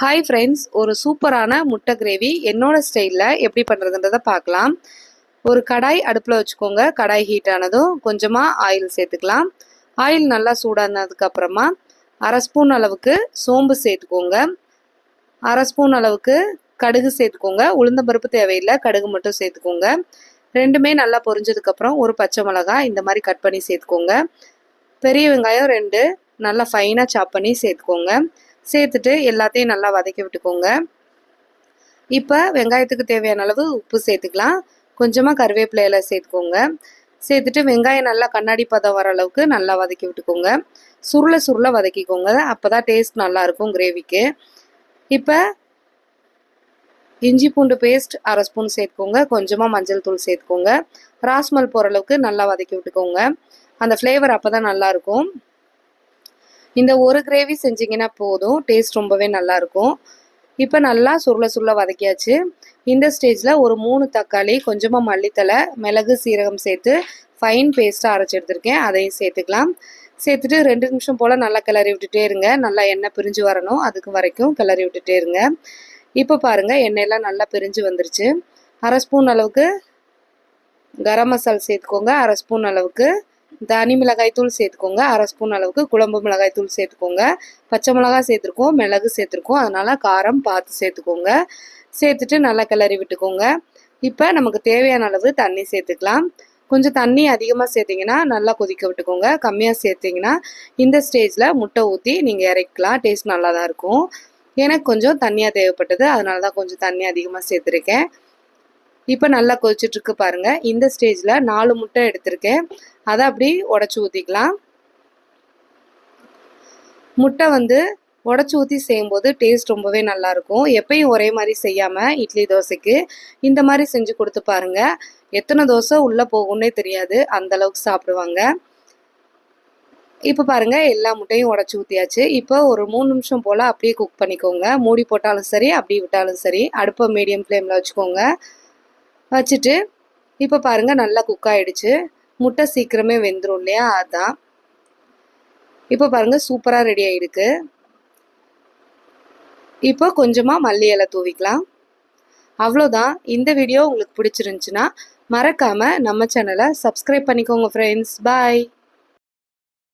Hi friends, ஒரு சூப்பரான முட்டை கிரேவி என்னோட ஸ்டைலில் எப்படி பண்ணுறதுன்றதை பார்க்கலாம். ஒரு கடாய் அடுப்பில் வச்சுக்கோங்க. கடாய் ஹீட் ஆனதும் கொஞ்சமாக ஆயில் சேர்த்துக்கலாம். ஆயில் நல்லா சூடானதுக்கப்புறமா அரை ஸ்பூன் அளவுக்கு சோம்பு சேர்த்துக்கோங்க. அரை ஸ்பூன் அளவுக்கு கடுகு சேர்த்துக்கோங்க. உளுந்தம்பருப்பு தேவையில்லை, கடுகு மட்டும் சேர்த்துக்கோங்க. ரெண்டுமே நல்லா பொரிஞ்சதுக்கப்புறம் ஒரு பச்சை மிளகாய் இந்த மாதிரி கட் பண்ணி சேர்த்துக்கோங்க. பெரிய வெங்காயம் 2 நல்லா ஃபைனாக சாப் பண்ணி சேர்த்துக்கோங்க. சேர்த்துட்டு எல்லாத்தையும் நல்லா வதக்கி விட்டுக்கோங்க. இப்போ வெங்காயத்துக்கு தேவையான அளவு உப்பு சேர்த்துக்கலாம். கொஞ்சமாக கருவேப்பிலை இலை சேர்த்துக்கோங்க. சேர்த்துட்டு வெங்காயம் நல்லா கண்ணாடி பதம் வர அளவுக்கு நல்லா வதக்கி விட்டுக்கோங்க. சுருள வதக்கிக்கோங்க. அப்போ தான் டேஸ்ட் நல்லாயிருக்கும் கிரேவிக்கு. இப்போ இஞ்சி பூண்டு பேஸ்ட் அரை ஸ்பூன் சேர்த்துக்கோங்க. கொஞ்சமாக மஞ்சள் தூள் சேர்த்துக்கோங்க. ராஸ்மல் போகிற அளவுக்கு நல்லா வதக்கி விட்டுக்கோங்க. அந்த ஃப்ளேவர் அப்போ தான் நல்லாயிருக்கும். இந்த ஒரு கிரேவி செஞ்சிங்கன்னா போதும், டேஸ்ட் ரொம்பவே நல்லாயிருக்கும். இப்போ நல்லா சுருள வதக்கியாச்சு. இந்த ஸ்டேஜில் ஒரு 3 தக்காளி, கொஞ்சமாக மல்லித்தலை, மிளகு, சீரகம் சேர்த்து ஃபைன் பேஸ்ட்டாக அரைச்சி எடுத்துருக்கேன். அதையும் சேர்த்துக்கலாம். சேர்த்துட்டு 2 நிமிஷம் போல் நல்லா கிளறி விட்டுட்டே இருங்க. நல்லா எண்ணெய் பிரிஞ்சு வரணும், அதுக்கு வரைக்கும் கிளறி விட்டுட்டே இருங்க. இப்போ பாருங்கள், எண்ணெயெல்லாம் நல்லா பிரிஞ்சு வந்துருச்சு. அரை ஸ்பூன் அளவுக்கு கரம் மசாலா சேர்த்துக்கோங்க. அரை ஸ்பூன் அளவுக்கு தனி மிளகாய் தூள் சேர்த்துக்கோங்க. அரை ஸ்பூன் அளவுக்கு குழம்பு மிளகாய் தூள் சேர்த்துக்கோங்க. பச்சை மிளகாய் சேர்த்துருக்கோம், மிளகு சேர்த்துருக்கோம், அதனால் காரம் பார்த்து சேர்த்துக்கோங்க. சேர்த்துட்டு நல்லா கிளறி விட்டுக்கோங்க. இப்போ நமக்கு தேவையான அளவு தண்ணி சேர்த்துக்கலாம். கொஞ்சம் தண்ணி அதிகமாக சேர்த்திங்கன்னா நல்லா கொதிக்க விட்டுக்கோங்க. கம்மியாக சேர்த்திங்கன்னா இந்த ஸ்டேஜில் முட்டை ஊற்றி நீங்கள் இறக்கலாம். டேஸ்ட் நல்லா தான் இருக்கும். எனக்கு கொஞ்சம் தண்ணியாக தேவைப்பட்டது, அதனால தான் கொஞ்சம் தண்ணி அதிகமாக சேர்த்துருக்கேன். இப்போ நல்லா கொதிச்சிட்ருக்கு பாருங்கள். இந்த ஸ்டேஜில் 4 முட்டை எடுத்திருக்கேன். அதை அப்படி உடச்சி ஊற்றிக்கலாம். முட்டை உடச்சி ஊற்றி செய்யும்போது டேஸ்ட் ரொம்பவே நல்லாயிருக்கும். எப்பயும் ஒரே மாதிரி செய்யாமல் இட்லி தோசைக்கு இந்த மாதிரி செஞ்சு கொடுத்து பாருங்கள். எத்தனை தோசை உள்ளே போகும்னே தெரியாது, அந்தளவுக்கு சாப்பிடுவாங்க. இப்போ பாருங்கள், எல்லா முட்டையும் உடச்சி ஊற்றியாச்சு. இப்போ ஒரு 3 நிமிஷம் போல் அப்படியே குக் பண்ணிக்கோங்க. மூடி போட்டாலும் சரி, அப்படி விட்டாலும் சரி. அடுப்பை மீடியம் ஃப்ளேமில் வச்சுக்கோங்க. வச்சுட்டு இப்போ பாருங்கள், நல்லா குக் ஆகிடுச்சு. முட்டை சீக்கிரமே வெந்துடும் இல்லையா, அதுதான். இப்போ பாருங்கள், சூப்பராக ரெடி ஆகிடுக்கு. இப்போ கொஞ்சமாக மல்லி இலை தூவிக்கலாம். அவ்வளோதான். இந்த வீடியோ உங்களுக்கு பிடிச்சிருந்துச்சுன்னா மறக்காமல் நம்ம சேனலை சப்ஸ்கிரைப் பண்ணிக்கோங்க ஃப்ரெண்ட்ஸ். பாய்.